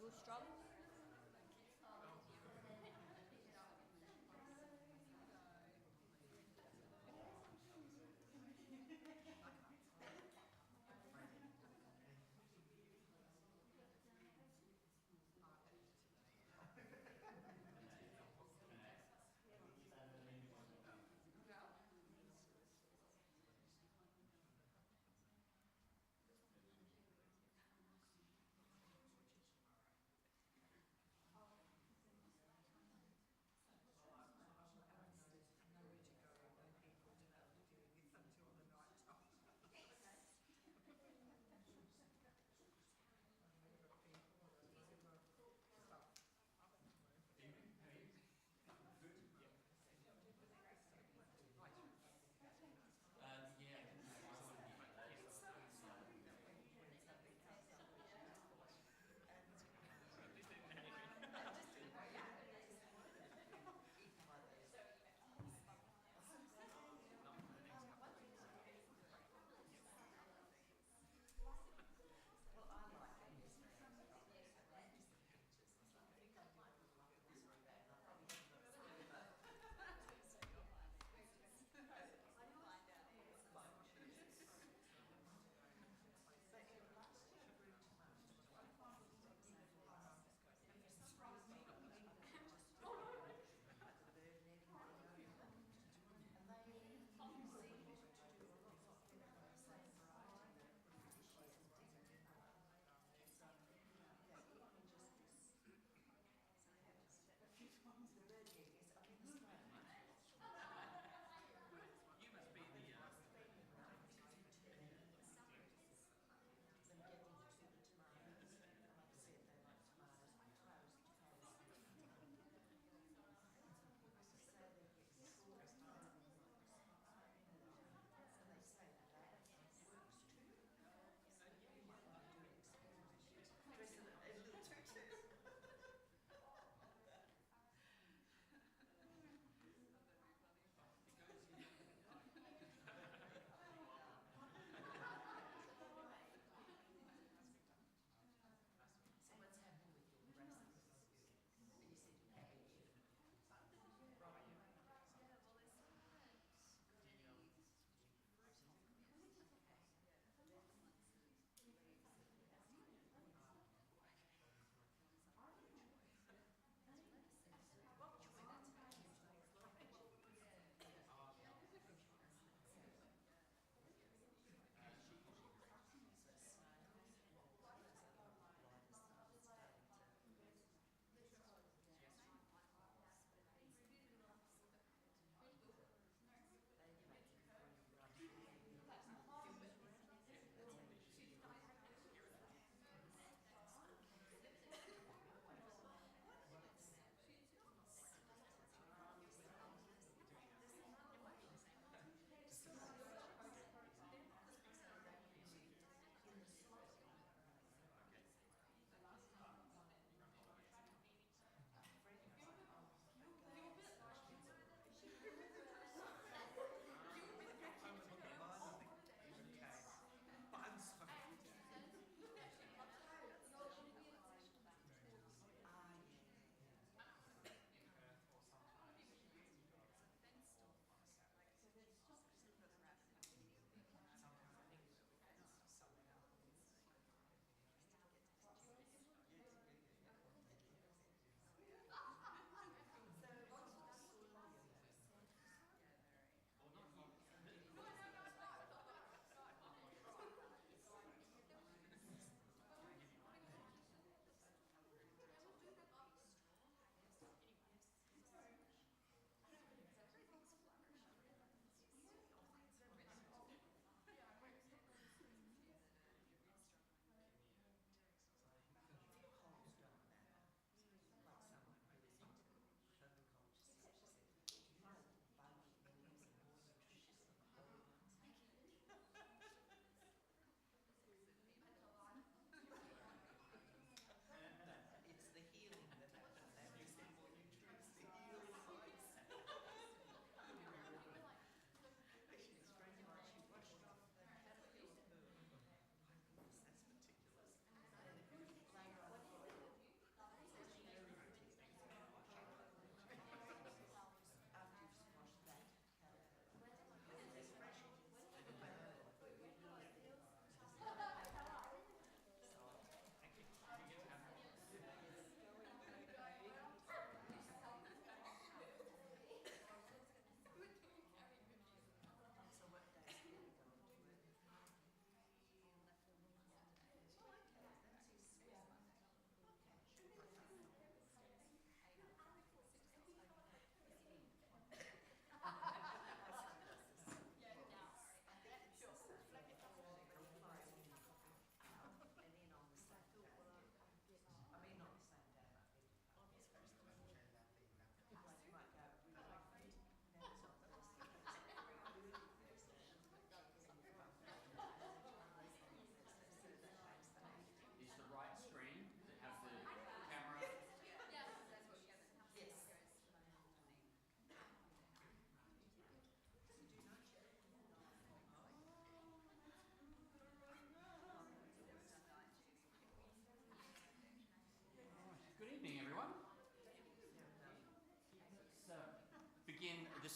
Still strong?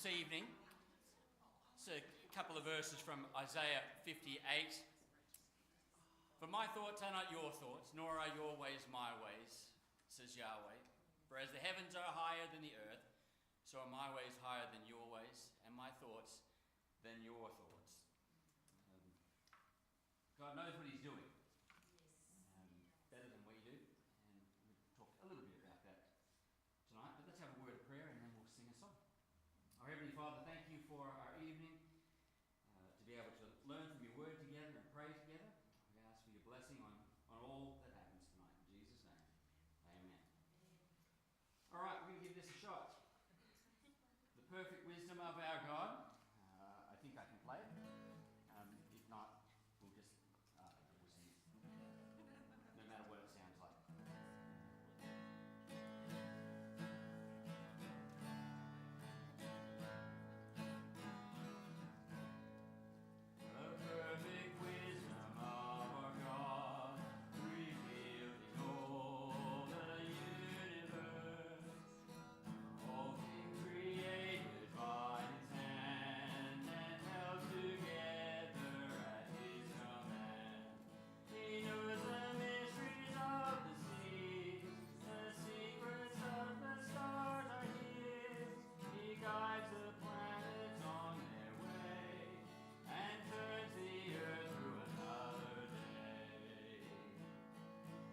this evening. It's a couple of verses from Isaiah 58. For my thoughts are not your thoughts, nor are your ways my ways, says Yahweh. For as the heavens are higher than the earth, so are my ways higher than your ways, and my thoughts than your thoughts. God knows what he's doing. Better than we do. And we'll talk a little bit about that tonight. But let's have a word of prayer and then we'll sing a song. Our Heavenly Father, thank you for our evening, to be able to learn from your word together and pray together. We ask for your blessing on all that happens tonight. In Jesus' name, amen. All right, we're going to give this a shot. The perfect wisdom of our God. I think I can play it. If not, we'll just we'll sing it. No matter what it sounds like.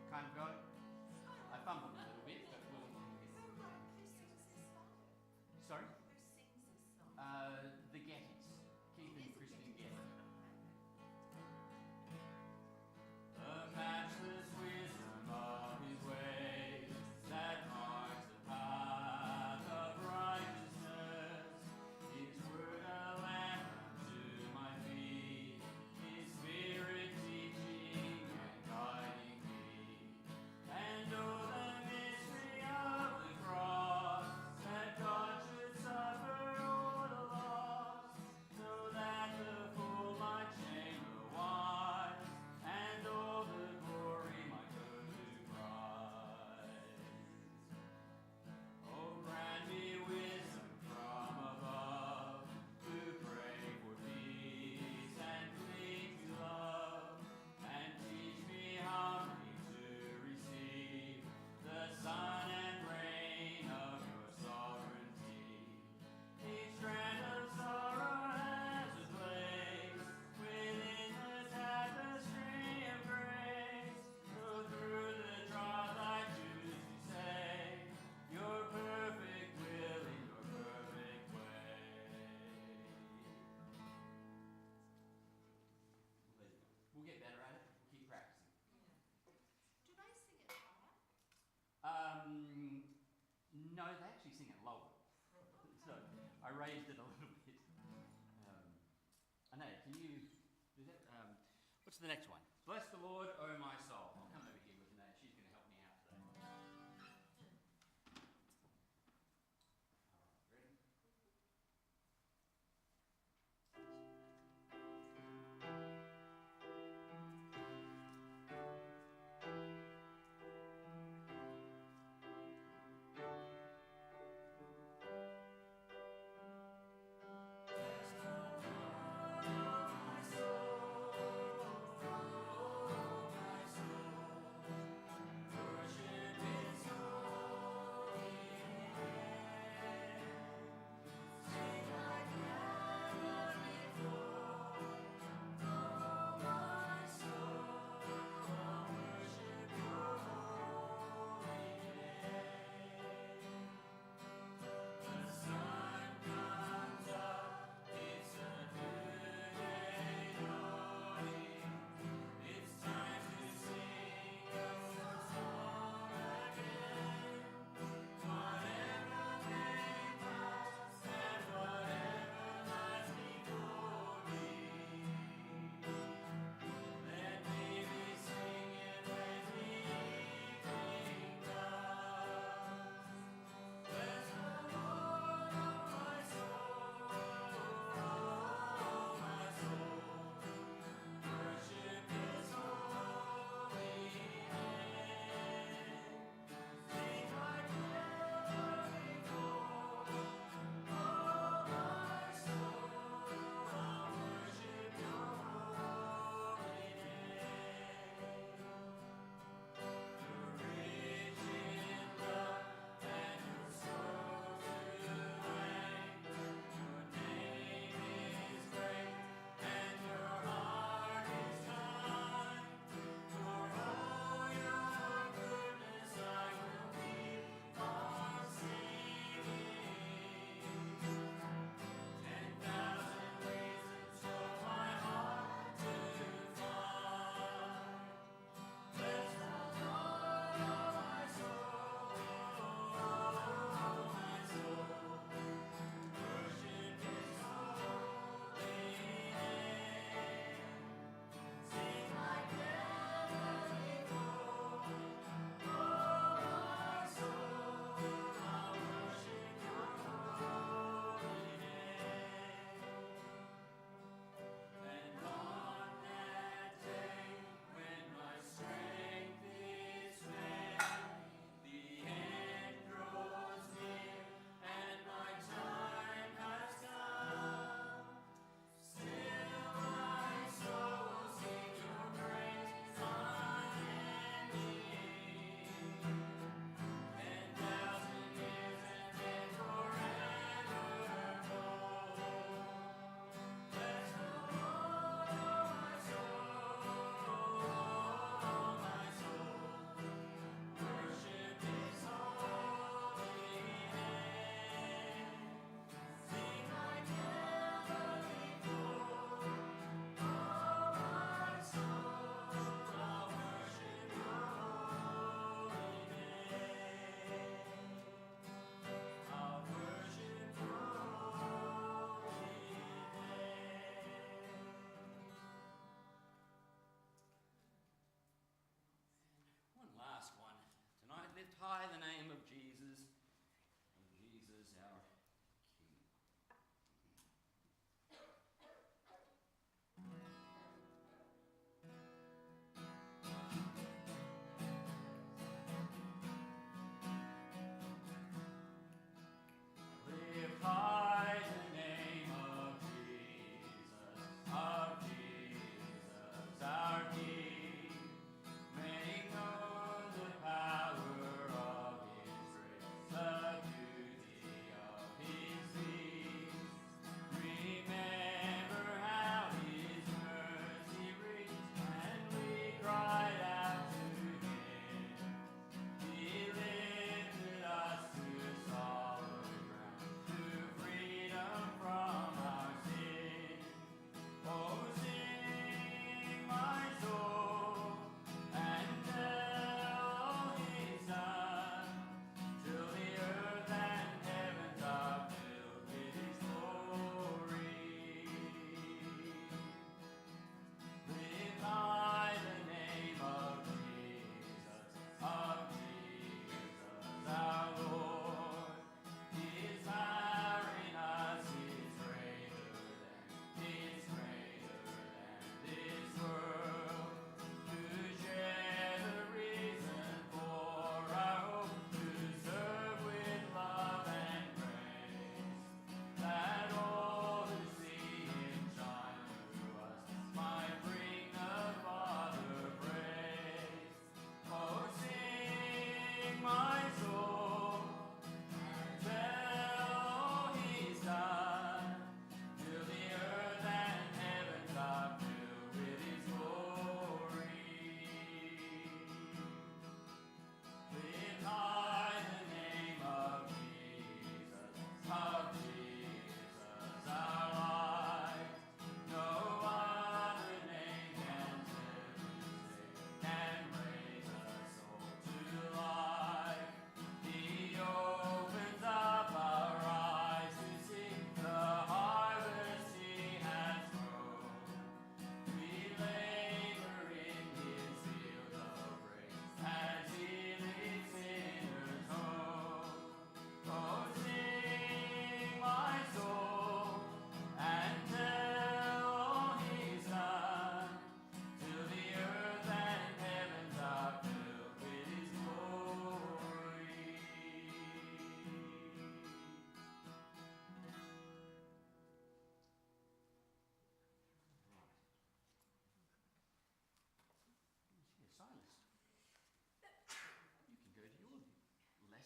Kind of got it. I fumbled a little bit, but we'll... Who sings this song? Sorry? Who sings this song? The Gettys. Keith and Kristen Getty. The matchless wisdom of his ways that marks the path of righteousness. His word a lamp unto my feet, his spirit teaching and guiding me. And oh, the mystery of the cross, that God should suffer all the loss, so that the fool might shame the wise, and all the glory might go to Christ. Oh, grant me wisdom from above, to pray for peace and cling to love, and teach me humbly to receive the sun and rain of your sovereignty. Each strand of sorrow has a place within the tapestry of grace. So through the trials I choose to say, your perfect will in your perfect way. We'll get better at it. We'll keep practicing. Do they sing it higher? No, they actually sing it lower. So I raised it a little bit. Anaya, can you do that? What's the next one? Bless the Lord, O my soul. I'll come over here with Anaya. She's going to help me out today. All right, ready? My soul,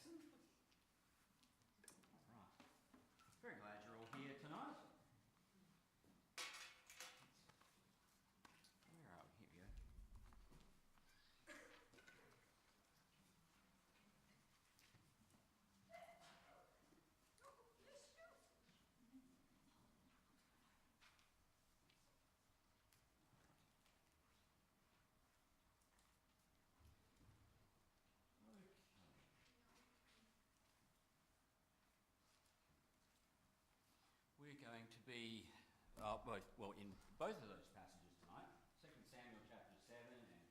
lesson. All right. Very glad you're all here tonight. Where are we? Here we go. We're going to be, in both of those passages tonight, 2 Samuel chapter 7 and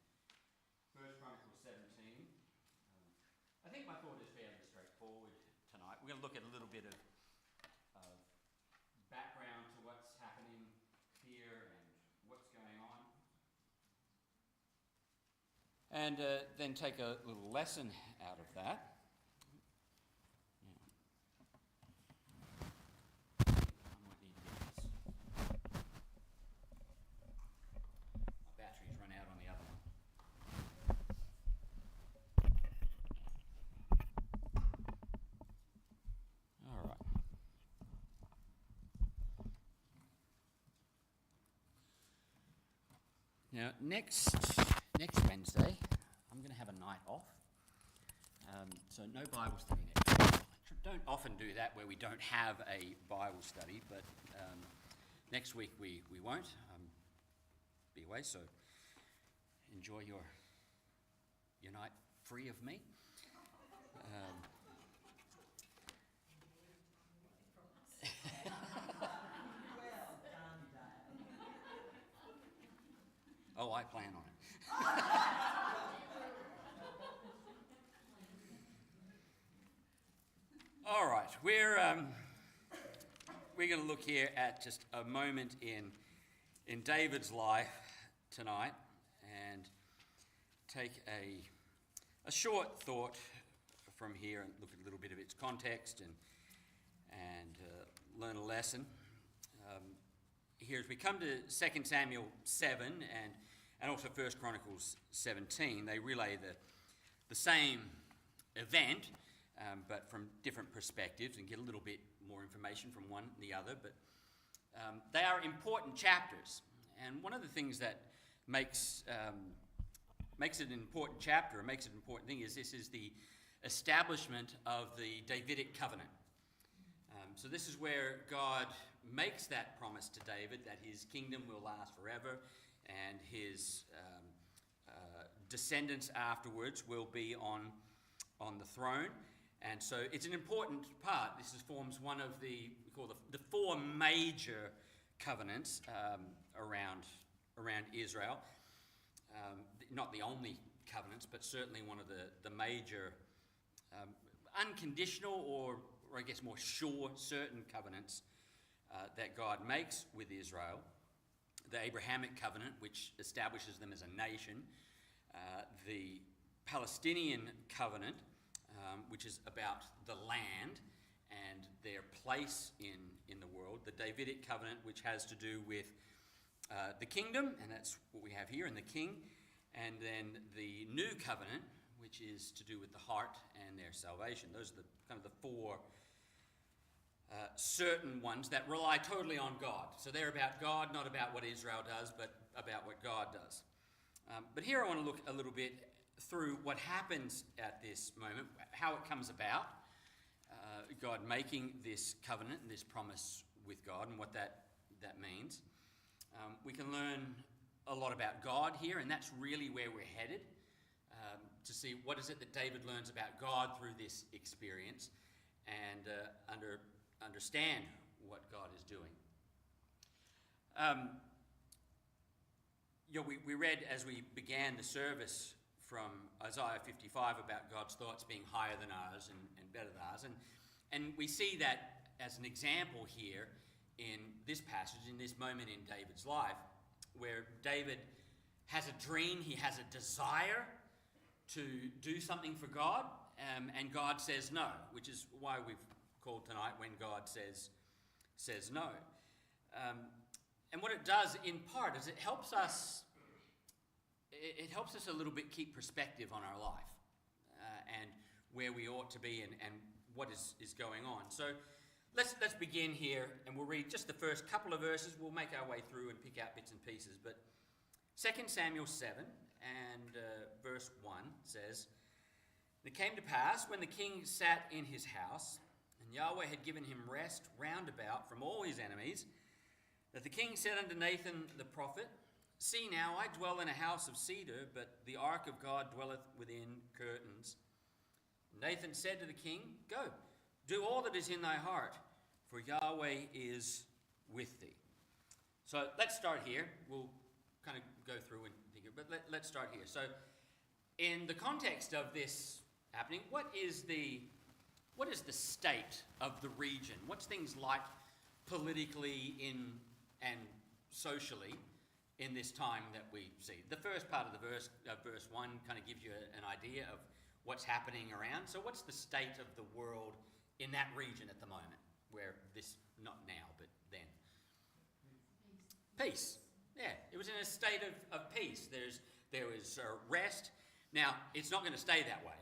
1 Chronicles 17. I think my thought is fairly straightforward tonight. We're going to look at a little bit of background to what's happening here and what's going on. And then take a little lesson out of that. Now, next Wednesday, I'm going to have a night off, so no Bible study next week. Don't often do that where we don't have a Bible study, but next week we won't be away, so enjoy your night free of me. Oh, I plan on it. All right, we're going to look here at just a moment in David's life tonight and take a short thought from here and look at a little bit of its context and learn a lesson. Here as we come to 2 Samuel 7 and also 1 Chronicles 17, they relay the same event, but from different perspectives, and get a little bit more information from one and the other. But they are important chapters, and one of the things that makes it an important chapter, or makes it an important thing, is this is the establishment of the Davidic covenant. So this is where God makes that promise to David that his kingdom will last forever and his descendants afterwards will be on the throne. And so it's an important part. This forms one of we call the four major covenants around Israel. Not the only covenants, but certainly one of the major unconditional or I guess more sure, certain covenants that God makes with Israel. The Abrahamic covenant, which establishes them as a nation. The Palestinian covenant, which is about the land and their place in the world. The Davidic covenant, which has to do with the kingdom, and that's what we have here in the king. And then the new covenant, which is to do with the heart and their salvation. Those are kind of the four certain ones that rely totally on God. So they're about God, not about what Israel does, but about what God does. But here I want to look a little bit through what happens at this moment, how it comes about, God making this covenant and this promise with God and what that means. We can learn a lot about God here, and that's really where we're headed, to see what is it that David learns about God through this experience and understand what God is doing. We read as we began the service from Isaiah 55 about God's thoughts being higher than ours and better than ours. And we see that as an example here in this passage, in this moment in David's life, where David has a dream, he has a desire to do something for God, and God says no, which is why we've called tonight When God Says No. And what it does in part is it helps us a little bit keep perspective on our life and where we ought to be and what is going on. So let's begin here, and we'll read just the first couple of verses. We'll make our way through and pick out bits and pieces. But 2 Samuel 7 and verse 1 says, "It came to pass, when the king sat in his house, and Yahweh had given him rest round about from all his enemies, that the king said unto Nathan the prophet, See now, I dwell in a house of cedar, but the ark of God dwelleth within curtains. Nathan said to the king, Go, do all that is in thy heart, for Yahweh is with thee." So let's start here. We'll kind of go through and think of it, but let's start here. So in the context of this happening, what is the state of the region? What's things like politically and socially in this time that we see? The first part of the verse 1 kind of gives you an idea of what's happening around. So what's the state of the world in that region at the moment, where this, not now, but then? Peace. Yeah, it was in a state of peace. There was rest. Now, it's not going to stay that way.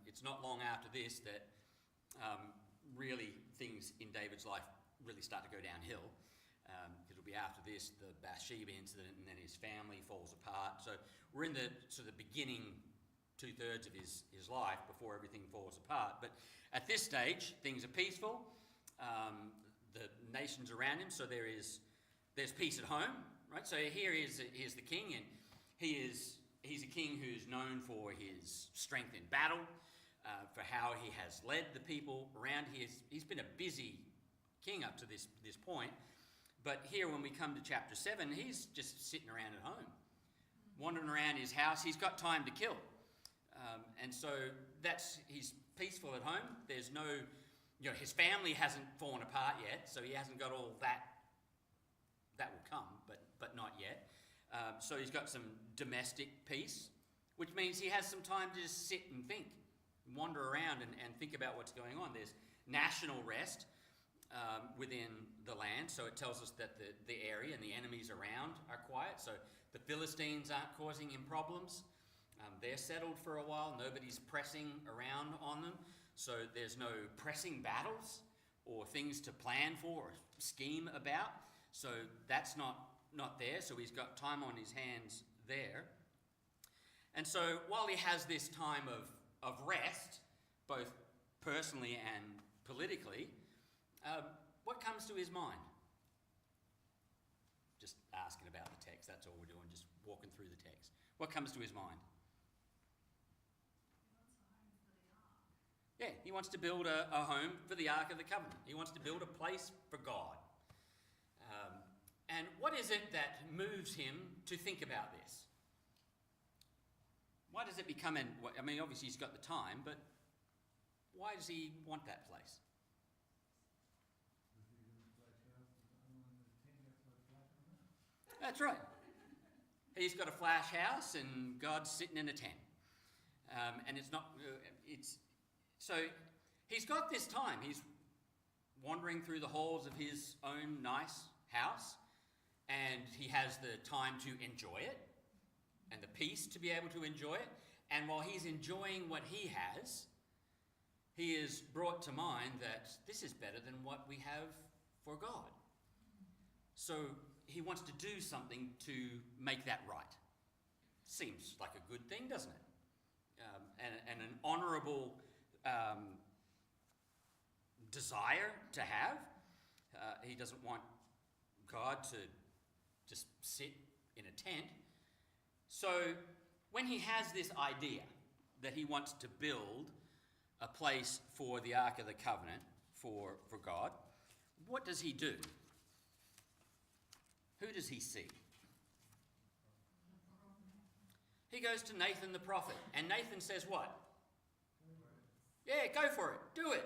It's not long after this that really things in David's life really start to go downhill. It'll be after this, the Bathsheba incident, and then his family falls apart. So we're in the sort of beginning 2/3 of his life before everything falls apart. But at this stage, things are peaceful. The nations around him, so there's peace at home, right? So here's the king, and he's a king who's known for his strength in battle, for how he has led the people around. He's been a busy king up to this point. But here, when we come to chapter 7, he's just sitting around at home, wandering around his house. He's got time to kill. And so he's peaceful at home. There's no, his family hasn't fallen apart yet, so he hasn't got all that. That will come, but not yet. So he's got some domestic peace, which means he has some time to just sit and think, wander around and think about what's going on. There's national rest within the land, so it tells us that the area and the enemies around are quiet. So the Philistines aren't causing him problems. They're settled for a while. Nobody's pressing around on them. So there's no pressing battles or things to plan for or scheme about. So that's not there. So he's got time on his hands there. And so while he has this time of rest, both personally and politically, what comes to his mind? Just asking about the text. That's all we're doing, just walking through the text. What comes to his mind? Yeah, he wants to build a home for the Ark of the Covenant. He wants to build a place for God. And what is it that moves him to think about this? Why does it become obviously he's got the time, but why does he want that place? That's right. He's got a flash house and God's sitting in a tent. And so he's got this time. He's wandering through the halls of his own nice house, and he has the time to enjoy it and the peace to be able to enjoy it. And while he's enjoying what he has, he is brought to mind that this is better than what we have for God. So he wants to do something to make that right. Seems like a good thing, doesn't it? And an honourable desire to have. He doesn't want God to just sit in a tent. So when he has this idea that he wants to build a place for the Ark of the Covenant for God, what does he do? Who does he see? He goes to Nathan the prophet, and Nathan says what? Yeah, go for it. Do it.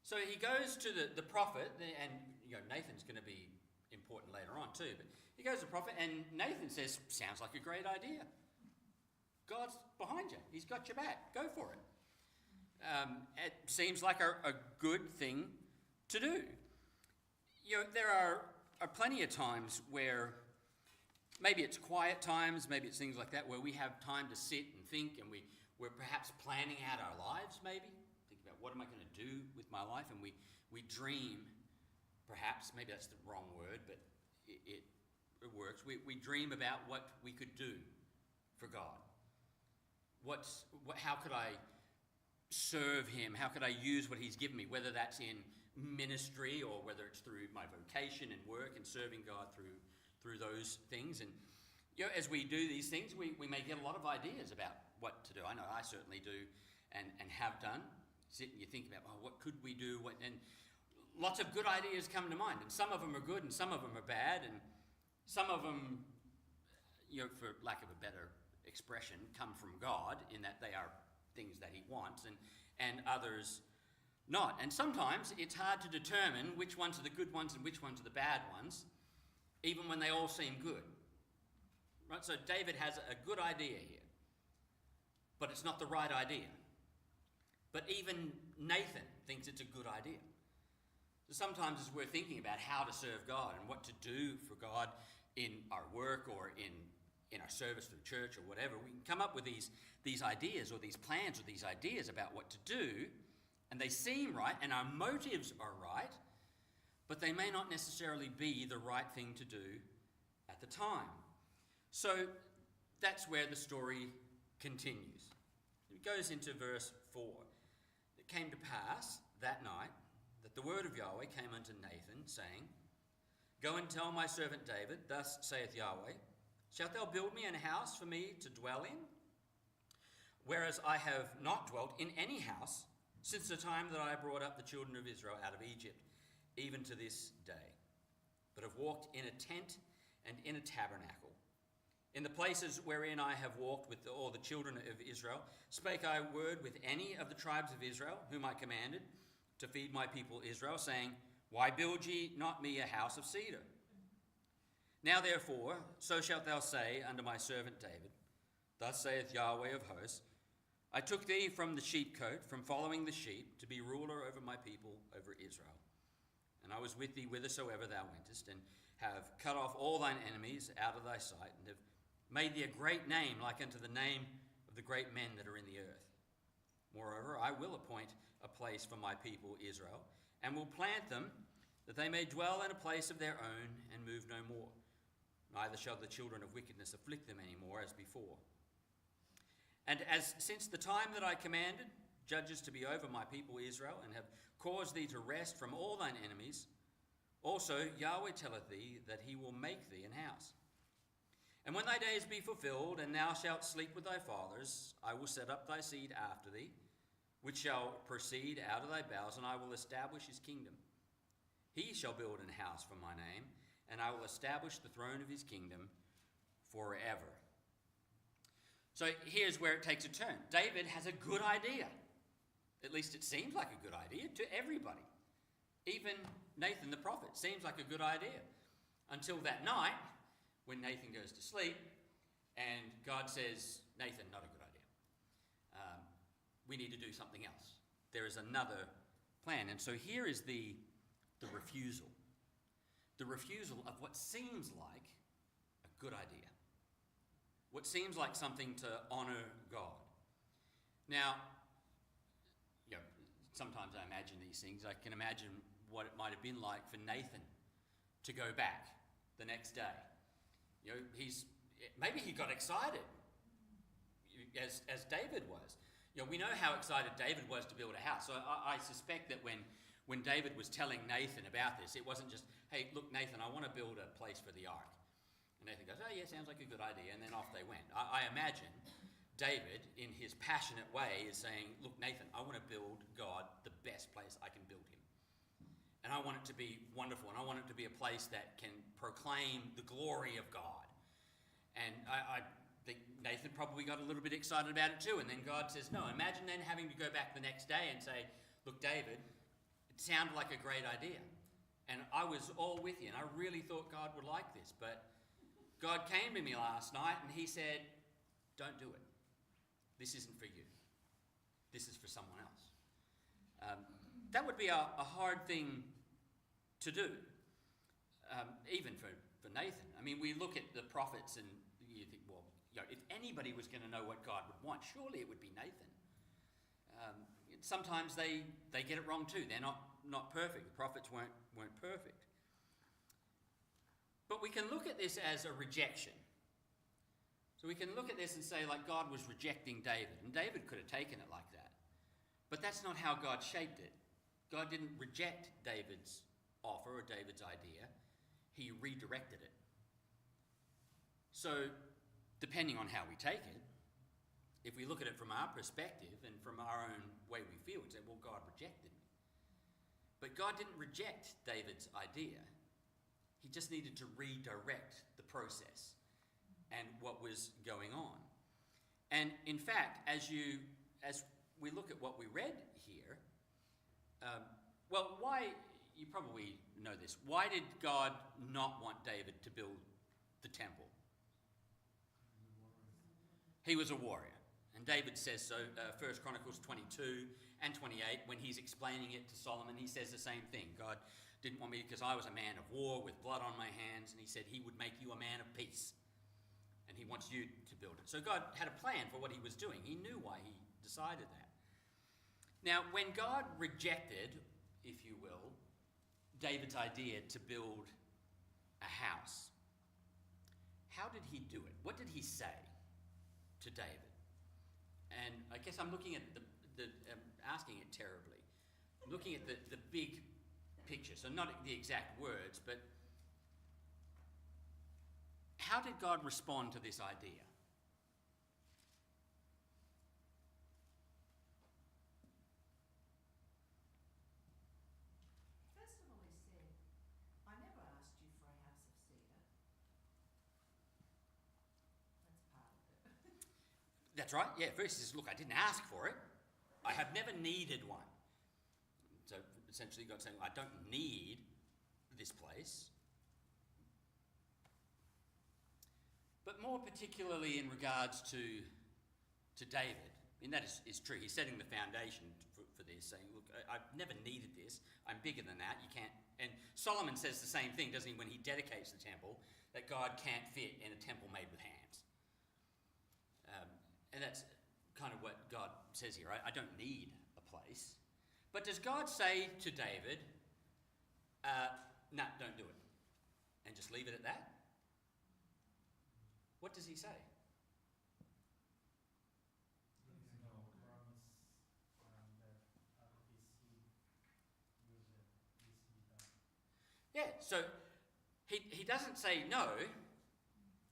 So he goes to the prophet, and Nathan's going to be important later on too, but he goes to the prophet, and Nathan says, sounds like a great idea. God's behind you. He's got your back. Go for it. It seems like a good thing to do. There are plenty of times where maybe it's quiet times, maybe it's things like that, where we have time to sit and think, and we're perhaps planning out our lives, maybe. Think about, what am I going to do with my life? And we dream, perhaps, maybe that's the wrong word, but it works. We dream about what we could do for God. How could I serve him? How could I use what he's given me, whether that's in ministry or whether it's through my vocation and work and serving God through those things. And as we do these things, we may get a lot of ideas about what to do. I know I certainly do and have done. Sit and you think about, what could we do? And lots of good ideas come to mind, and some of them are good and some of them are bad, and some of them, for lack of a better expression, come from God in that they are things that he wants, and others not. And sometimes it's hard to determine which ones are the good ones and which ones are the bad ones, even when they all seem good. Right? So David has a good idea here, but it's not the right idea. But even Nathan thinks it's a good idea. So sometimes as we're thinking about how to serve God and what to do for God in our work or in our service through church or whatever, we can come up with these ideas or these plans or these ideas about what to do, and they seem right and our motives are right, but they may not necessarily be the right thing to do at the time. So that's where the story continues. It goes into verse 4. It came to pass that night that the word of Yahweh came unto Nathan, saying, Go and tell my servant David, Thus saith Yahweh, Shalt thou build me an house for me to dwell in? Whereas I have not dwelt in any house since the time that I brought up the children of Israel out of Egypt, even to this day, but have walked in a tent and in a tabernacle. In the places wherein I have walked with all the children of Israel, spake I a word with any of the tribes of Israel, whom I commanded to feed my people Israel, saying, Why build ye not me a house of cedar? Now therefore, so shalt thou say unto my servant David, Thus saith Yahweh of hosts, I took thee from the sheepcote, from following the sheep, to be ruler over my people, over Israel. And I was with thee whithersoever thou wentest, and have cut off all thine enemies out of thy sight, and have made thee a great name, like unto the name of the great men that are in the earth. Moreover, I will appoint a place for my people Israel, and will plant them, that they may dwell in a place of their own, and move no more. Neither shall the children of wickedness afflict them any more as before. And as since the time that I commanded judges to be over my people Israel, and have caused thee to rest from all thine enemies, also Yahweh telleth thee that he will make thee an house. And when thy days be fulfilled, and thou shalt sleep with thy fathers, I will set up thy seed after thee, which shall proceed out of thy bowels, and I will establish his kingdom. He shall build an house for my name, and I will establish the throne of his kingdom forever. So here's where it takes a turn. David has a good idea. At least it seems like a good idea to everybody. Even Nathan the prophet seems like a good idea. Until that night, when Nathan goes to sleep, and God says, Nathan, not a good idea. We need to do something else. There is another plan. And so here is the refusal. The refusal of what seems like a good idea. What seems like something to honor God. Now, sometimes I imagine these things. I can imagine what it might have been like for Nathan to go back the next day. Maybe he got excited, as David was. We know how excited David was to build a house. So I suspect that when David was telling Nathan about this, it wasn't just, hey, look, Nathan, I want to build a place for the ark. And Nathan goes, oh yeah, sounds like a good idea. And then off they went. I imagine David, in his passionate way, is saying, look, Nathan, I want to build God the best place I can build him. And I want it to be wonderful. And I want it to be a place that can proclaim the glory of God. And I think Nathan probably got a little bit excited about it too. And then God says, no, imagine then having to go back the next day and say, look, David, it sounded like a great idea. And I was all with you. And I really thought God would like this. But God came to me last night and he said, don't do it. This isn't for you. This is for someone else. That would be a hard thing to do, even for Nathan. I mean, we look at the prophets and you think, well, if anybody was going to know what God would want, surely it would be Nathan. Sometimes they get it wrong too. They're not perfect. The prophets weren't perfect. But we can look at this as a rejection. So we can look at this and say, like, God was rejecting David, and David could have taken it like that. But that's not how God shaped it. God didn't reject David's offer or David's idea. He redirected it. So, depending on how we take it, if we look at it from our perspective and from our own way we feel, we say, well, God rejected me. But God didn't reject David's idea. He just needed to redirect the process and what was going on. And in fact, as we look at what we read here, why, you probably know this, why did God not want David to build the temple? He was a warrior. And David says so, 1 Chronicles 22 and 28, when he's explaining it to Solomon, he says the same thing. God didn't want me because I was a man of war with blood on my hands, and he said he would make you a man of peace. And he wants you to build it. So God had a plan for what he was doing. He knew why he decided that. Now, when God rejected, if you will, David's idea to build a house, how did he do it? What did he say to David? And I guess I'm looking at asking it terribly. I'm looking at the big picture, so not the exact words, but how did God respond to this idea? First of all, he said, I never asked you for a house of cedar. That's part of it. That's right, yeah. First he says, look, I didn't ask for it. I have never needed one. So essentially God's saying, I don't need this place. But more particularly in regards to David, and that is true. He's setting the foundation for this, saying, look, I've never needed this. I'm bigger than that. You can't. And Solomon says the same thing, doesn't he, when he dedicates the temple, that God can't fit in a temple made with hands. And that's kind of what God says here. I don't need a place. But does God say to David, no, don't do it, and just leave it at that? What does he say? Yeah, so he doesn't say no,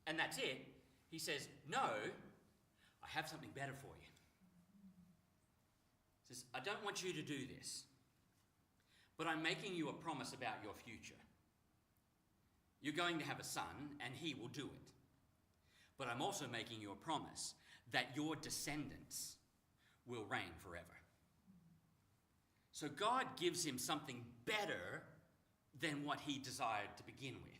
and that's it. He says, no, I have something better for you. He says, I don't want you to do this, but I'm making you a promise about your future. You're going to have a son, and he will do it. But I'm also making you a promise that your descendants will reign forever. So God gives him something better than what he desired to begin with.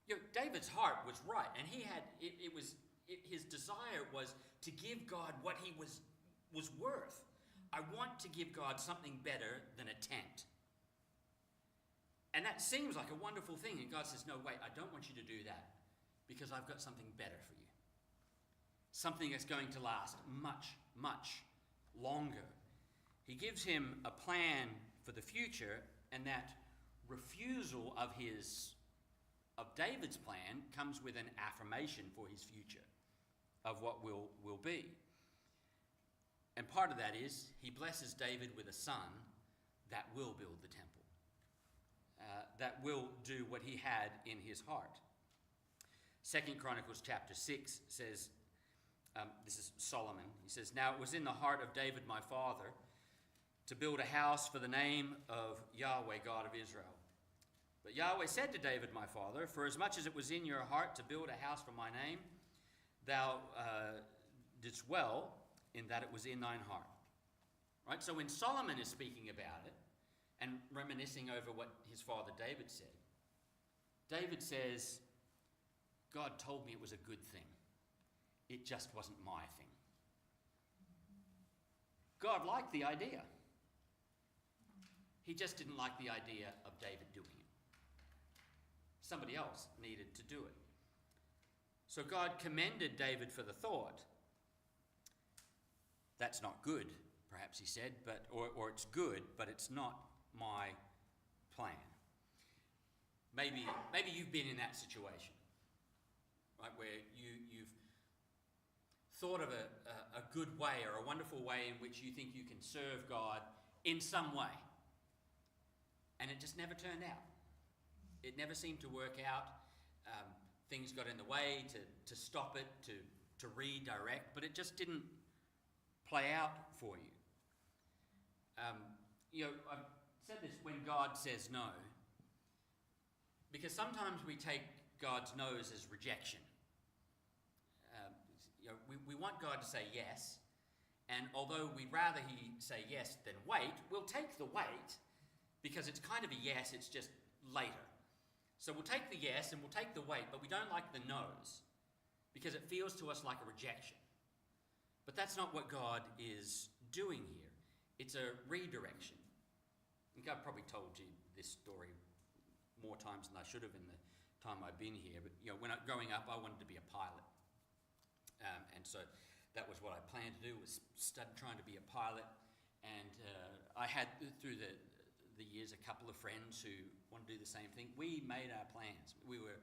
You know, David's heart was right, and he had his desire was to give God what he was worth. I want to give God something better than a tent. And that seems like a wonderful thing, and God says, no, wait, I don't want you to do that, because I've got something better for you. Something that's going to last much, much longer. He gives him a plan for the future, and that refusal of David's plan comes with an affirmation for his future of what will be. And part of that is he blesses David with a son that will build the temple, that will do what he had in his heart. 2 Chronicles chapter 6 says, this is Solomon, he says, now it was in the heart of David my father to build a house for the name of Yahweh, God of Israel. But Yahweh said to David my father, for as much as it was in your heart to build a house for my name, thou didst well in that it was in thine heart. Right? So when Solomon is speaking about it and reminiscing over what his father David said, David says, God told me it was a good thing. It just wasn't my thing. God liked the idea. He just didn't like the idea of David doing it. Somebody else needed to do it. So God commended David for the thought. That's not good, perhaps he said, or it's good, but it's not my plan. Maybe you've been in that situation, right, where you've thought of a good way or a wonderful way in which you think you can serve God in some way, and it just never turned out. It never seemed to work out. Things got in the way to stop it, to redirect, but it just didn't play out for you. I've said this when God says no, because sometimes we take God's no's as rejection. We want God to say yes, and although we'd rather he say yes than wait, we'll take the wait because it's kind of a yes, it's just later. So we'll take the yes and we'll take the wait, but we don't like the no's because it feels to us like a rejection. But that's not what God is doing here. It's a redirection. I think I've probably told you this story more times than I should have in the time I've been here, but growing up, I wanted to be a pilot. And so that was what I planned to do, was trying to be a pilot. And I had, through the years, a couple of friends who wanted to do the same thing. We made our plans. We were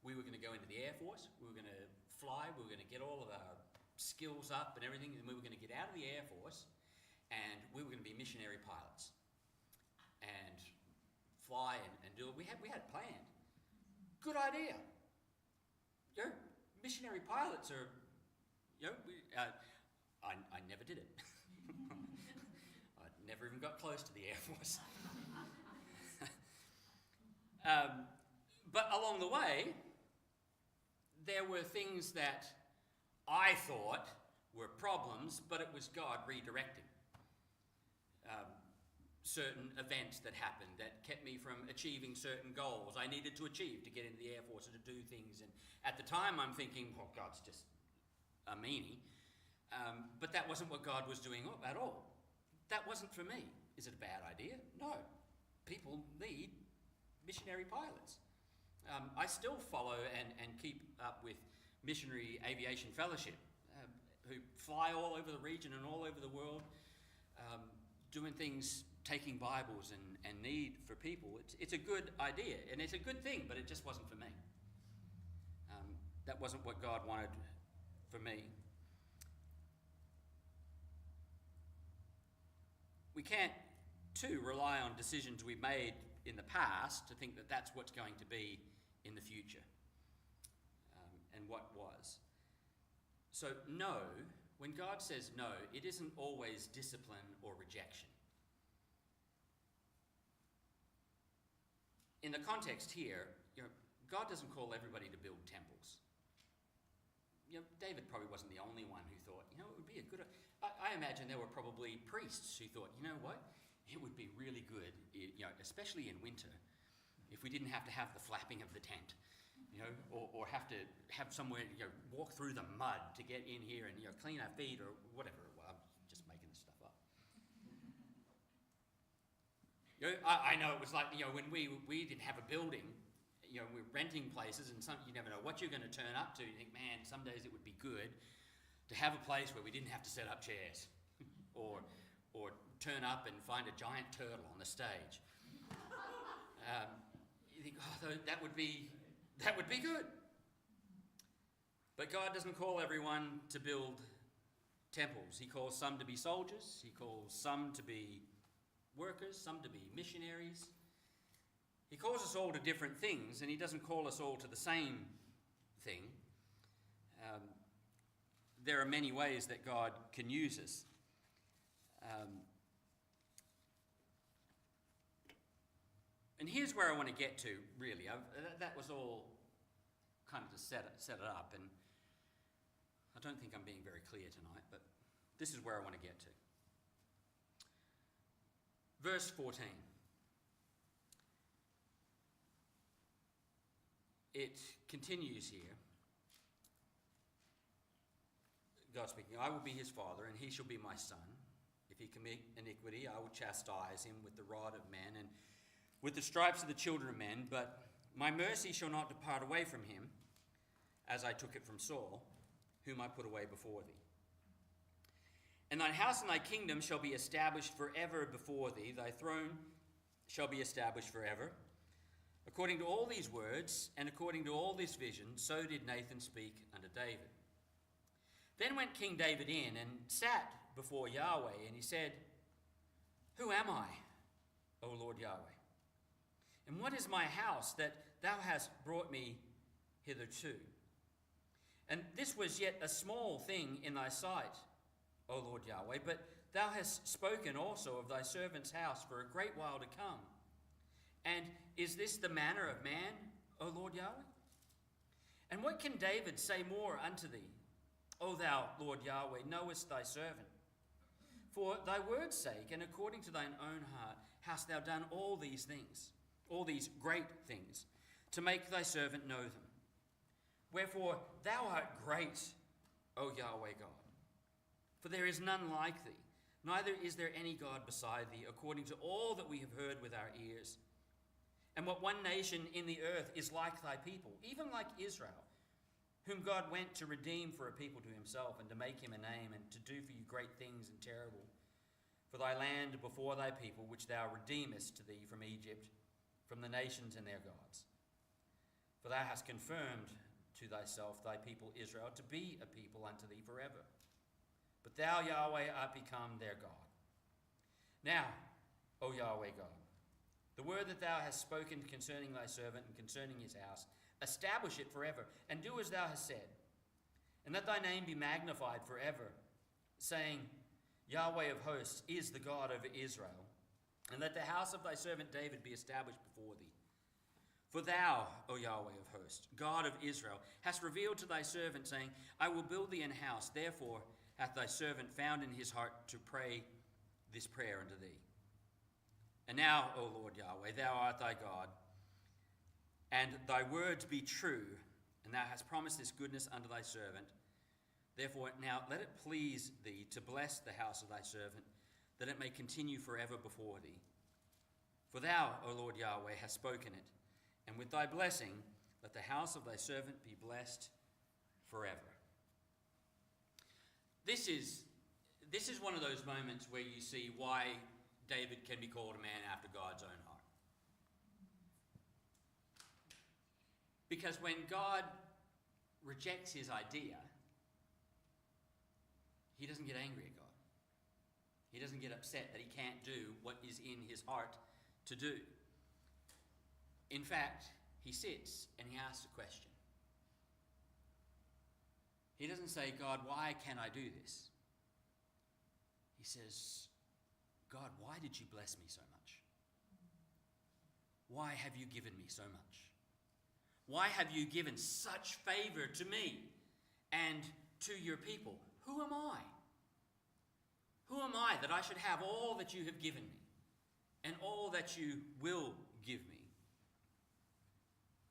going to go into the Air Force. We were going to fly. We were going to get all of our skills up and everything, and we were going to get out of the Air Force, and we were going to be missionary pilots and fly and do it. We had planned. Good idea. Missionary pilots are, I never did it. I never even got close to the Air Force. But along the way, there were things that I thought were problems, but it was God redirecting. Certain events that happened that kept me from achieving certain goals I needed to achieve to get into the Air Force and to do things. And at the time I'm thinking, well, God's just a meanie. But that wasn't what God was doing at all. That wasn't for me. Is it a bad idea? No. People need missionary pilots. I still follow and keep up with Missionary Aviation Fellowship, who fly all over the region and all over the world, doing things, taking Bibles and need for people. It's a good idea, and it's a good thing, but it just wasn't for me. That wasn't what God wanted for me. We can't, too, rely on decisions we've made in the past to think that that's what's going to be in the future, and what was. So no, when God says no, it isn't always discipline or rejection. In the context here, God doesn't call everybody to build temples. David probably wasn't the only one who thought, it would be a good... I imagine there were probably priests who thought, you know what, it would be really good, especially in winter, if we didn't have to have the flapping of the tent, or have to have somewhere, walk through the mud to get in here and, clean our feet or whatever. Well, I'm just making this stuff up. I know it was like, when we didn't have a building, we're renting places, and you never know what you're going to turn up to. You think, man, some days it would be good to have a place where we didn't have to set up chairs or turn up and find a giant turtle on the stage. You think, that would be good. But God doesn't call everyone to build temples. He calls some to be soldiers. He calls some to be workers, some to be missionaries. He calls us all to different things, and he doesn't call us all to the same thing. There are many ways that God can use us. And here's where I want to get to, really. That was all kind of to set it up, and I don't think I'm being very clear tonight, but this is where I want to get to. Verse 14. It continues here. God speaking, I will be his father, and he shall be my son. If he commit iniquity, I will chastise him with the rod of men and with the stripes of the children of men, but my mercy shall not depart away from him, as I took it from Saul, whom I put away before thee. And thine house and thy kingdom shall be established forever before thee. Thy throne shall be established forever. According to all these words, and according to all this vision, so did Nathan speak unto David. Then went King David in and sat before Yahweh, and he said, Who am I, O Lord Yahweh? And what is my house that thou hast brought me hitherto? And this was yet a small thing in thy sight, O Lord Yahweh, but thou hast spoken also of thy servant's house for a great while to come. And is this the manner of man, O Lord Yahweh? And what can David say more unto thee? O thou, Lord Yahweh, knowest thy servant. For thy word's sake, and according to thine own heart, hast thou done all these things, all these great things, to make thy servant know them. Wherefore thou art great, O Yahweh God. For there is none like thee, neither is there any God beside thee, according to all that we have heard with our ears. And what one nation in the earth is like thy people, even like Israel, whom God went to redeem for a people to himself, and to make him a name, and to do for you great things and terrible, for thy land before thy people, which thou redeemest to thee from Egypt, from the nations and their gods. For thou hast confirmed to thyself thy people Israel to be a people unto thee forever. But thou, Yahweh, art become their God. Now, O Yahweh God, the word that thou hast spoken concerning thy servant and concerning his house, establish it forever, and do as thou hast said. And let thy name be magnified forever, saying, Yahweh of hosts is the God over Israel. And let the house of thy servant David be established before thee. For thou, O Yahweh of hosts, God of Israel, hast revealed to thy servant, saying, I will build thee an house. Therefore hath thy servant found in his heart to pray this prayer unto thee. And now, O Lord Yahweh, thou art thy God, and thy words be true, and thou hast promised this goodness unto thy servant. Therefore now let it please thee to bless the house of thy servant, that it may continue forever before thee. For thou, O Lord Yahweh, hast spoken it, and with thy blessing let the house of thy servant be blessed forever. This is one of those moments where you see why David can be called a man after God's own heart. Because when God rejects his idea, he doesn't get angry at God. He doesn't get upset that he can't do what is in his heart to do. In fact, he sits and he asks a question. He doesn't say, God, why can't I do this? He says, God, why did you bless me so much? Why have you given me so much? Why have you given such favor to me and to your people? Who am I? Who am I that I should have all that you have given me and all that you will give me?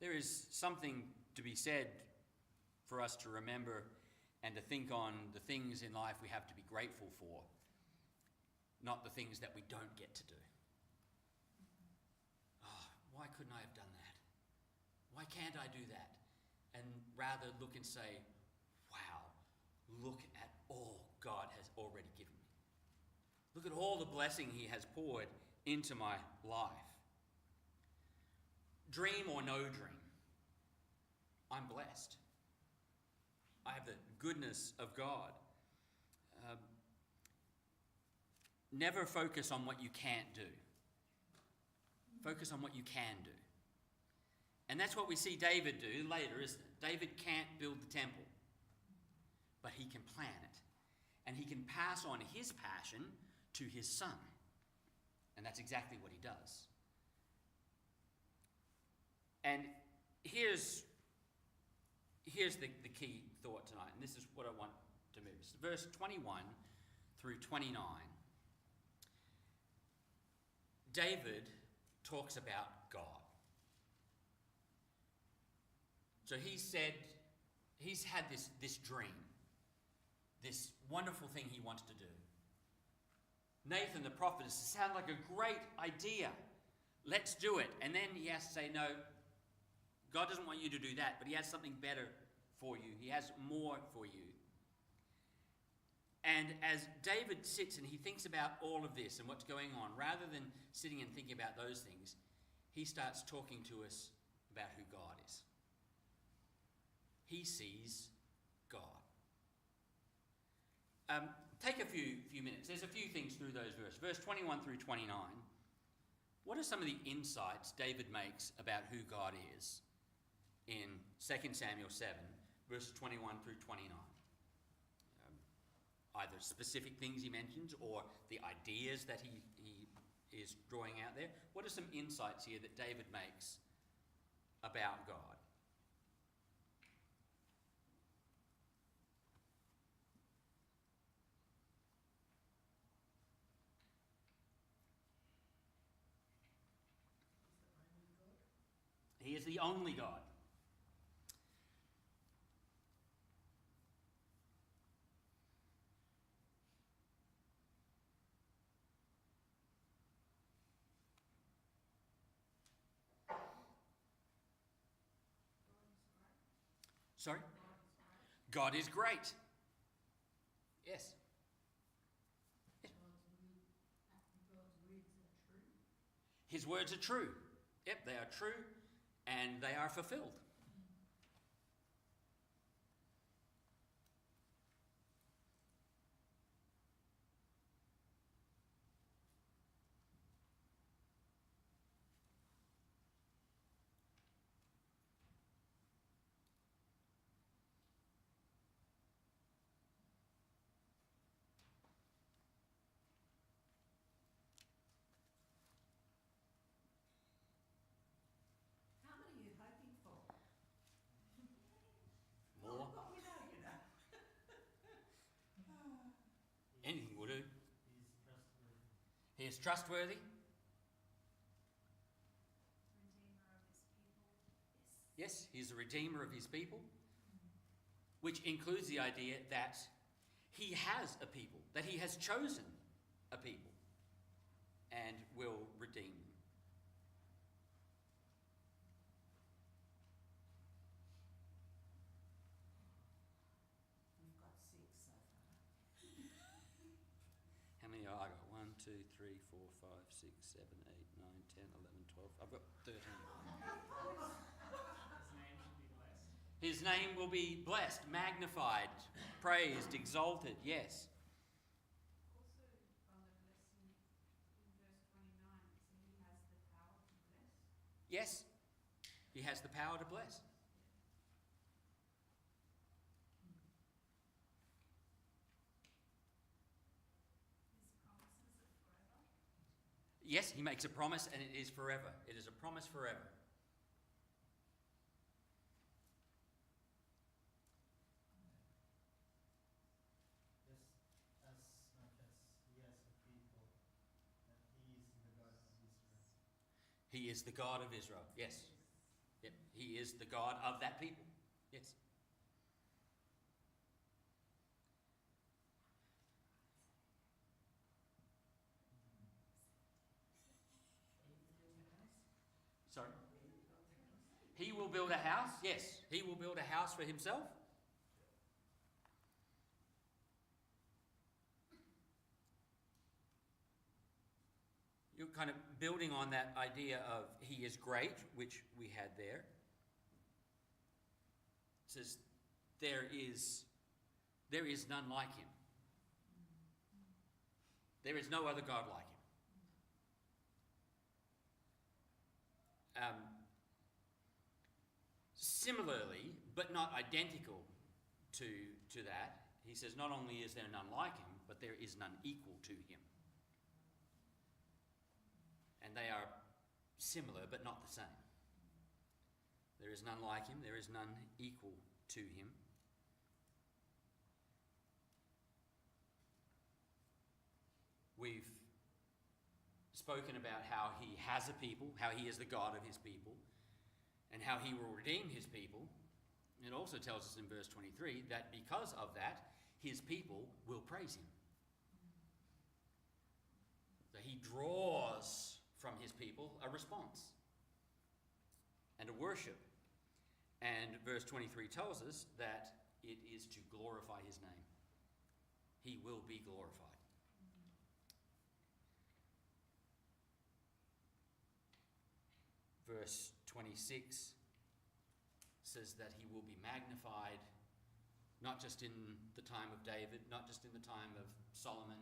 There is something to be said for us to remember and to think on the things in life we have to be grateful for, not the things that we don't get to do. Oh, why couldn't I have done that? Why can't I do that? And rather look and say, wow, look at all God has already given me. Look at all the blessing he has poured into my life. Dream or no dream, I'm blessed. I have the goodness of God. Never focus on what you can't do. Focus on what you can do. And that's what we see David do later, isn't it? David can't build the temple, but he can plan it. And he can pass on his passion to his son. And that's exactly what he does. And here's the key thought tonight, and this is what I want to move. It's verse 21 through 29. David talks about God. So he's had this dream, this wonderful thing he wants to do. Nathan the prophet sounds like a great idea. Let's do it. And then he has to say, no, God doesn't want you to do that, but he has something better for you. He has more for you. And as David sits and he thinks about all of this and what's going on, rather than sitting and thinking about those things, he starts talking to us about who God is. He sees God. Take a few minutes. There's a few things through those verses. Verse 21 through 29. What are some of the insights David makes about who God is in 2 Samuel 7, verses 21 through 29? Either specific things he mentions or the ideas that he is drawing out there. What are some insights here that David makes about God? He is the only God. Sorry? God is great. Yes. His words are true. Yep, they are true and they are fulfilled. How many are you hoping for? More. Well, we know, you know. Anything will do. He's trustworthy. He is trustworthy. Redeemer of his people. Yes, he's the redeemer of his people, which includes the idea that he has a people, that he has chosen a people and will redeem them. We've got 6 so far. How many are I got? 1, 2, 3, 4, 5, 6, 7, 8, 9, 10, 11, 12. I've got 13. His name should be blessed. His name will be blessed, magnified, praised, exalted. Yes. Also, from the blessing in verse 29, so he has the power to bless. Yes. He has the power to bless. His promises are forever. Yes, he makes a promise and it is forever. It is a promise forever. Just as much as he has a people, that he is the God of Israel. He is the God of Israel. Yes. Yep. He is the God of that people. Yes. Sorry? He will build a house? Yes. He will build a house for himself. You're kind of building on that idea of he is great, which we had there. It says, there is none like him. There is no other God like him. Similarly, but not identical to that, he says not only is there none like him, but there is none equal to him. And they are similar, but not the same. There is none like him, there is none equal to him. We've spoken about how he has a people, how he is the God of his people, and how he will redeem his people. It also tells us in verse 23 that because of that, his people will praise him. That he draws from his people a response and a worship. And verse 23 tells us that it is to glorify his name. He will be glorified. Verse 26 says that he will be magnified, not just in the time of David, not just in the time of Solomon,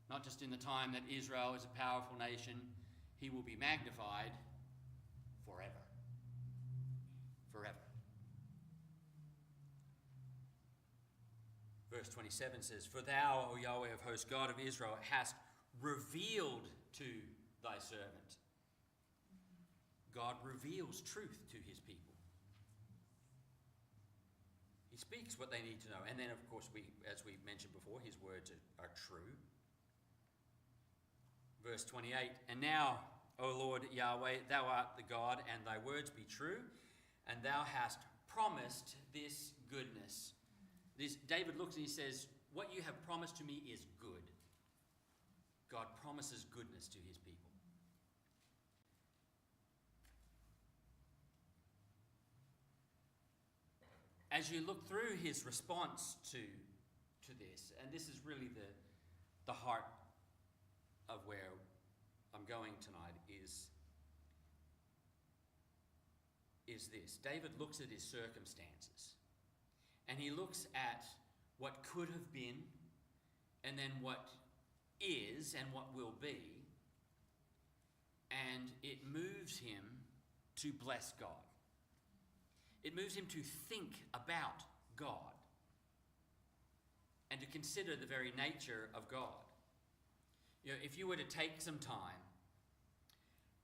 not just in the time that Israel is a powerful nation. He will be magnified forever. Forever. Verse 27 says, "For thou, O Yahweh of hosts, God of Israel, hast revealed to thy servant." God reveals truth to his people. He speaks what they need to know. And then, of course, as we mentioned before, his words are true. Verse 28, "And now, O Lord Yahweh, thou art the God, and thy words be true, and thou hast promised this goodness." David looks and he says, what you have promised to me is good. God promises goodness to his people. As you look through his response to this, and this is really the heart of where I'm going tonight, is this. David looks at his circumstances, and he looks at what could have been, and then what is and what will be, and it moves him to bless God. It moves him to think about God and to consider the very nature of God. You know, if you were to take some time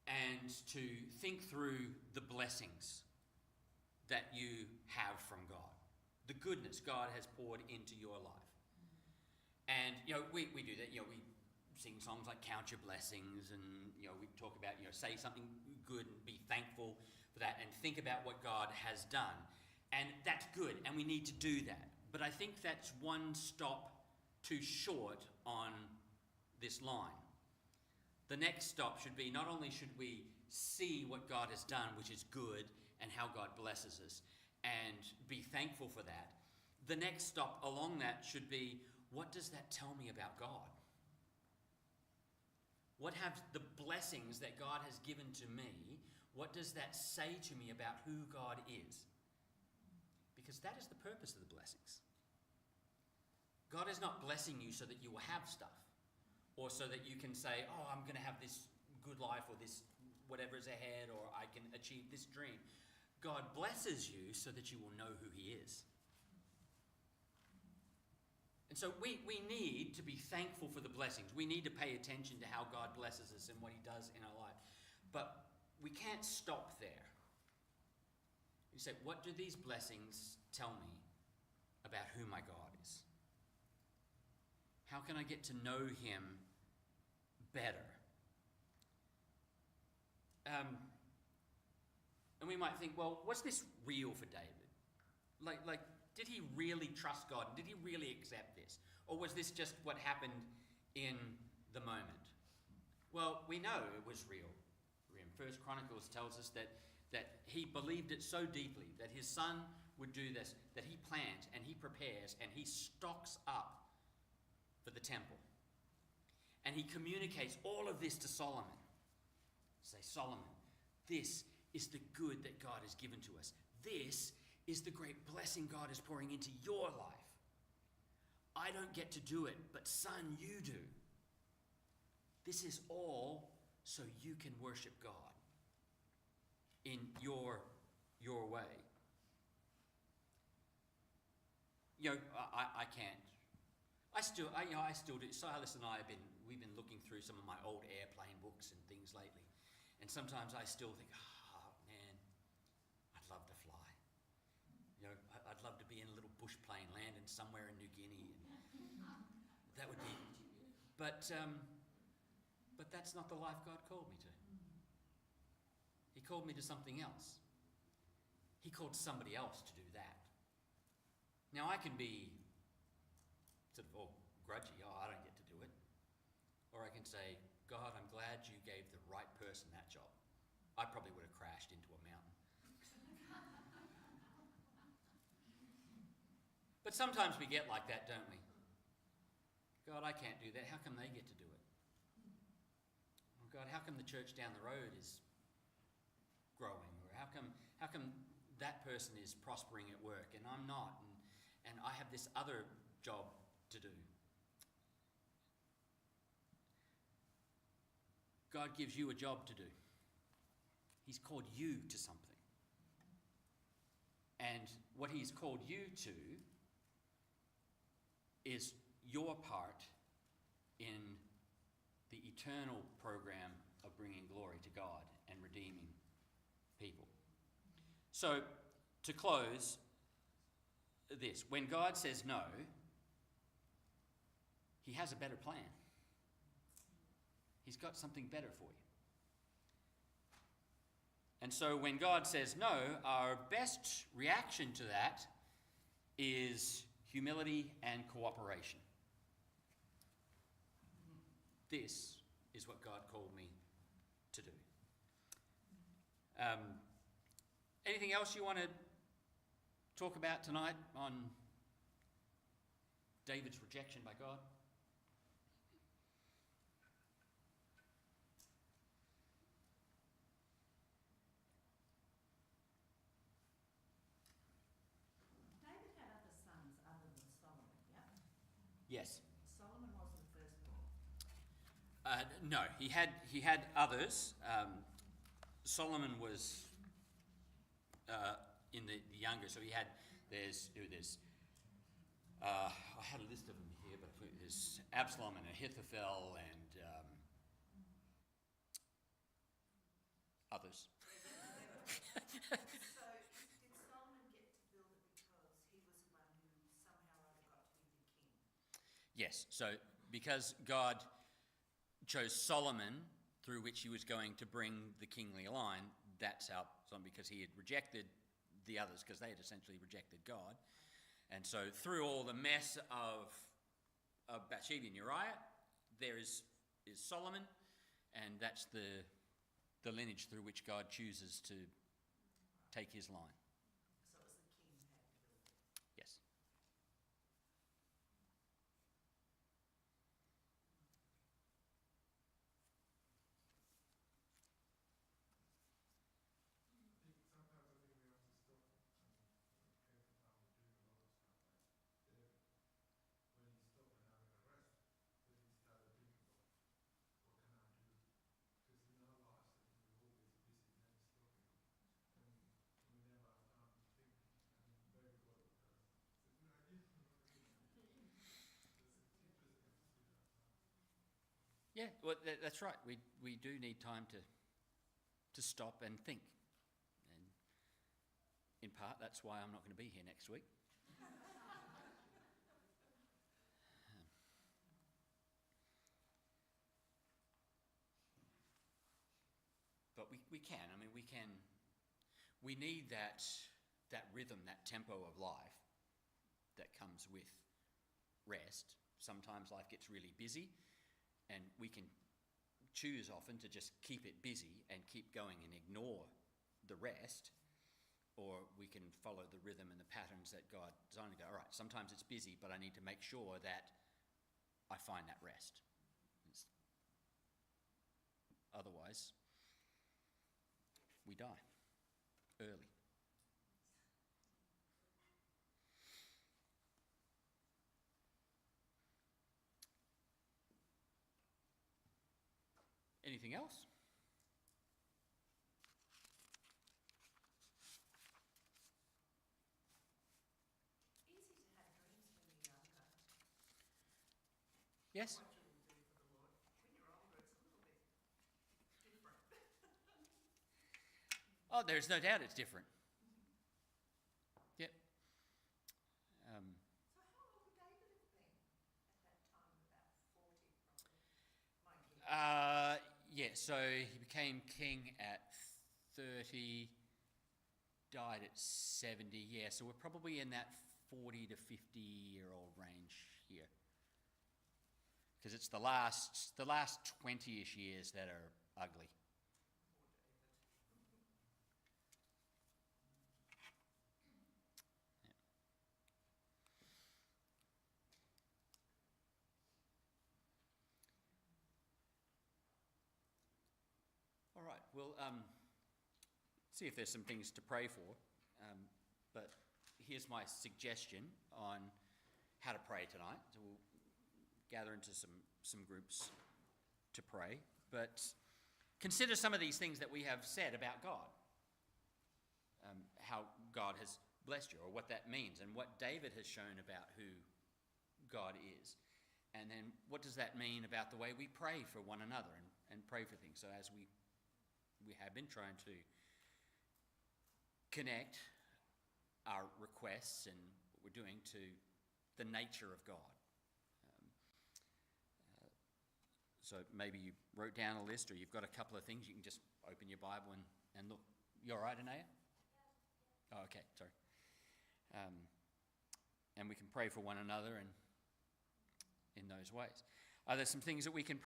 and to think through the blessings that you have from God, the goodness God has poured into your life. And, we do that. We sing songs like Count Your Blessings, and, we talk about, say something good and be thankful for that and think about what God has done. And that's good, and we need to do that. But I think that's one stop too short on this line. The next stop should be, not only should we see what God has done, which is good, and how God blesses us, and be thankful for that. The next stop along that should be, what does that tell me about God? What have the blessings that God has given to me, what does that say to me about who God is? Because that is the purpose of the blessings. God is not blessing you so that you will have stuff, or so that you can say, oh, I'm going to have this good life, or this whatever is ahead, or I can achieve this dream. God blesses you so that you will know who he is. And so we need to be thankful for the blessings. We need to pay attention to how God blesses us and what he does in our life. But we can't stop there. You say, what do these blessings tell me about who my God is? How can I get to know him better? And we might think, well, was this real for David? Like, did he really trust God? Did he really accept this? Or was this just what happened in the moment? Well, we know it was real. First Chronicles tells us that he believed it so deeply that his son would do this, that he plans and he prepares and he stocks up for the temple. And he communicates all of this to Solomon. Say, Solomon, this is the good that God has given to us. This is the great blessing God is pouring into your life. I don't get to do it, but son, you do. This is all so you can worship God in your way. I can't. I still do. Silas and I we've been looking through some of my old airplane books and things lately, and sometimes I still think, oh man, I'd love to fly. I'd love to be in a little bush plane landing somewhere in New Guinea. And that would be, but that's not the life God called me to. He called me to something else. He called somebody else to do that. Now I can be sort of all grudgy, I don't get to do it. Or I can say, God, I'm glad you gave the right person that job. I probably would have crashed into a mountain. But sometimes we get like that, don't we? God, I can't do that. How come they get to do it? Oh God, how come the church down the road is growing? Or how come that person is prospering at work and I'm not? And I have this other job to do. God gives you a job to do. He's called you to something. And what he's called you to is your part in the eternal program of bringing glory to God and redeeming people. So, to close this, when God says no, he has a better plan. He's got something better for you. And so when God says no, our best reaction to that is humility and cooperation. This is what God called me to do. Anything else you want to talk about tonight on David's rejection by God? David had other sons other than Solomon, yeah? Yes. Solomon wasn't firstborn. No, he had others. Solomon was in the younger, so he had there's I had a list of them here, but there's Absalom and Ahithophel and others. So, did Solomon get to build it because he was the one who somehow or other got to be the king? Yes, so because God chose Solomon, through which he was going to bring the kingly line, that's how, because he had rejected the others, because they had essentially rejected God. And so through all the mess of Bathsheba and Uriah, there is Solomon, and that's the lineage through which God chooses to take his line. So it was the king who had to build it. Yes. Yeah, well, that's right. We do need time to stop and think. And in part, that's why I'm not going to be here next week. But we can. I mean, we need that rhythm, that tempo of life that comes with rest. Sometimes life gets really busy, and we can choose often to just keep it busy and keep going and ignore the rest, or we can follow the rhythm and the patterns that God designed and go, all right, sometimes it's busy, but I need to make sure that I find that rest. Otherwise, we die early. Anything else? Easy to have dreams when you're younger. Yes? What you will do for the Lord. When you're older, it's a little bit different. Oh, there's no doubt it's different. Yep. So how old would David have been at that time? About 40, probably. My guess. Yeah, so he became king at 30, died at 70. Yeah, so we're probably in that 40 to 50-year-old range here. Because it's the last 20-ish years that are ugly. we'll see if there's some things to pray for. But here's my suggestion on how to pray tonight. So we'll gather into some groups to pray. But consider some of these things that we have said about God. How God has blessed you, or what that means, and what David has shown about who God is. And then what does that mean about the way we pray for one another and pray for things? So as we have been trying to connect our requests and what we're doing to the nature of God. So maybe you wrote down a list, or you've got a couple of things. You can just open your Bible and look. You all right, Anaya? Oh, okay, sorry. And we can pray for one another and in those ways. Are there some things that we can